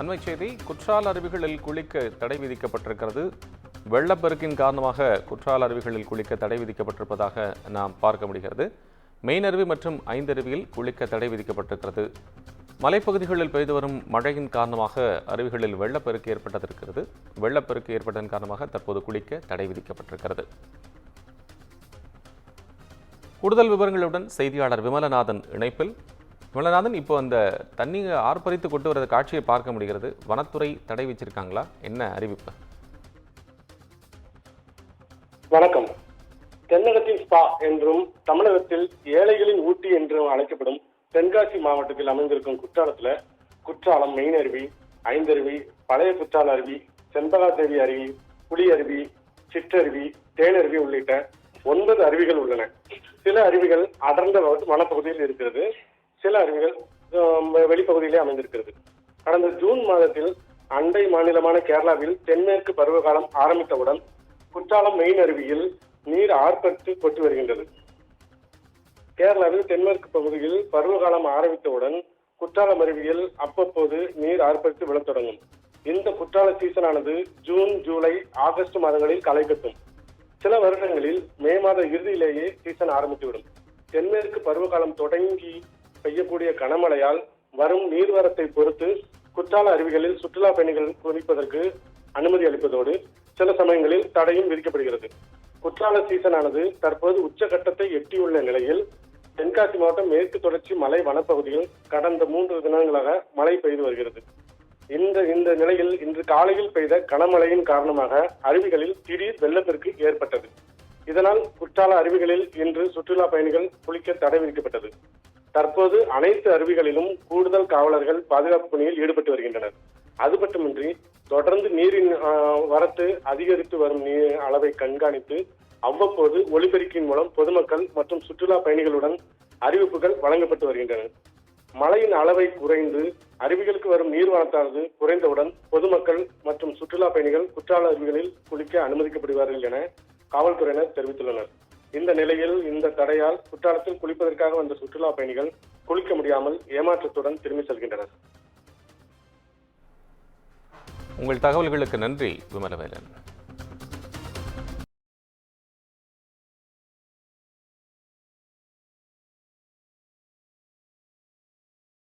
அண்மை செய்தி, குற்றால அருவிகளில் குளிக்க தடை விதிக்கப்பட்டிருக்கிறது. வெள்ளப்பெருக்கின் காரணமாக குற்றால அருவிகளில் குளிக்க தடை விதிக்கப்பட்டிருப்பதாக நாம் பார்க்க முடிகிறது. மெயின் அருவி மற்றும் ஐந்தருவியில் குளிக்க தடை விதிக்கப்பட்டிருக்கிறது. மலைப்பகுதிகளில் பெய்து வரும் மழையின் காரணமாக அருவிகளில் வெள்ளப்பெருக்கு ஏற்பட்டிருக்கிறது. வெள்ளப்பெருக்கு ஏற்பட்டதன் காரணமாக தற்போது குளிக்க தடை விதிக்கப்பட்டிருக்கிறது. கூடுதல் விவரங்களுடன் செய்தியாளர் விமலநாதன் இணைப்பில். விமலநாதன், இப்போ அந்த தண்ணி ஆர்ப்பரித்து கொண்டு வர காட்சியை பார்க்க முடிகிறது. வனத்துறை தடை வச்சிருக்காங்களா? என்ன அறிவிப்பு? வணக்கம். தென்னகத்தின் ஸ்பா என்றும் தமிழகத்தில் ஏழைகளின் ஊட்டி என்றும் அழைக்கப்படும் தென்காசி மாவட்டத்தில் அமைந்திருக்கும் குற்றாலம் மெயின் அருவி, ஐந்தருவி, பழைய குற்றால அருவி, செண்பகாதேவி அருவி, புலி அருவி, சிற்றருவி, தேனருவி உள்ளிட்ட 9 அருவிகள் உள்ளன. சில அருவிகள் அடர்ந்த வனப்பகுதியில் இருக்கிறது, சில அருவிகள் வெளிப்பகுதியிலே அமைந்திருக்கிறது. கடந்த ஜூன் மாதத்தில் அண்டை மாநிலமான கேரளாவில் தென்மேற்கு பருவகாலம் ஆரம்பித்தவுடன் குற்றாலம் மெயின் அருவியில் நீர் ஆர்ப்பரித்து கொட்டி வருகின்றது. கேரளாவில் தென்மேற்கு பகுதியில் பருவகாலம் ஆரம்பித்தவுடன் குற்றாலம் அருவியில் அவ்வப்போது நீர் ஆர்ப்பரித்து விழத் தொடங்கும். இந்த குற்றால சீசனானது ஜூன், ஜூலை, ஆகஸ்ட் மாதங்களில் களை கட்டும். சில வருடங்களில் மே மாத இறுதியிலேயே சீசன் ஆரம்பித்துவிடும். தென்மேற்கு பருவகாலம் தொடங்கி பெய்யக்கூடிய கனமழையால் வரும் நீர்வரத்தை பொறுத்து குற்றால அருவிகளில் சுற்றுலா பயணிகள் குளிப்பதற்கு அனுமதி அளிப்பதோடு சில சமயங்களில் தடையும் விதிக்கப்படுகிறது. குற்றால சீசனானது தற்போது உச்சகட்டத்தை எட்டியுள்ள நிலையில் தென்காசி மாவட்டம் மேற்கு தொடர்ச்சி மலை வனப்பகுதியில் கடந்த 3 தினங்களாக மழை பெய்து வருகிறது. இந்த நிலையில் இன்று காலையில் பெய்த கனமழையின் காரணமாக அருவிகளில் திடீர் வெள்ளப்பெருக்கு ஏற்பட்டது. இதனால் குற்றால அருவிகளில் இன்று சுற்றுலா பயணிகள் குளிக்க தடை விதிக்கப்பட்டது. தற்போது அனைத்து அருவிகளிலும் கூடுதல் காவலர்கள் பாதுகாப்பு பணியில் ஈடுபட்டு வருகின்றனர். அது மட்டுமின்றி தொடர்ந்து நீரின் வரத்து அதிகரித்து வரும் நீர் அளவை கண்காணித்து அவ்வப்போது ஒலிபெருக்கின் மூலம் பொதுமக்கள் மற்றும் சுற்றுலா பயணிகளுடன் அறிவிப்புகள் வழங்கப்பட்டு வருகின்றன. மழையின் அளவை குறைந்து அருவிகளுக்கு வரும் நீர்வரத்தானது குறைந்தவுடன் பொதுமக்கள் மற்றும் சுற்றுலா பயணிகள் குற்றால அருவிகளில் குளிக்க அனுமதிக்கப்படுவார்கள் என காவல்துறையினர் தெரிவித்துள்ளனர். இந்த நிலையில் இந்த தடையால் குற்றாலத்தில் குளிப்பதற்காக வந்த சுற்றுலா பயணிகள் குளிக்க முடியாமல் ஏமாற்றத்துடன் திரும்பி செல்கின்றனர். உங்கள் தகவல்களுக்கு நன்றி விமலவேலன்.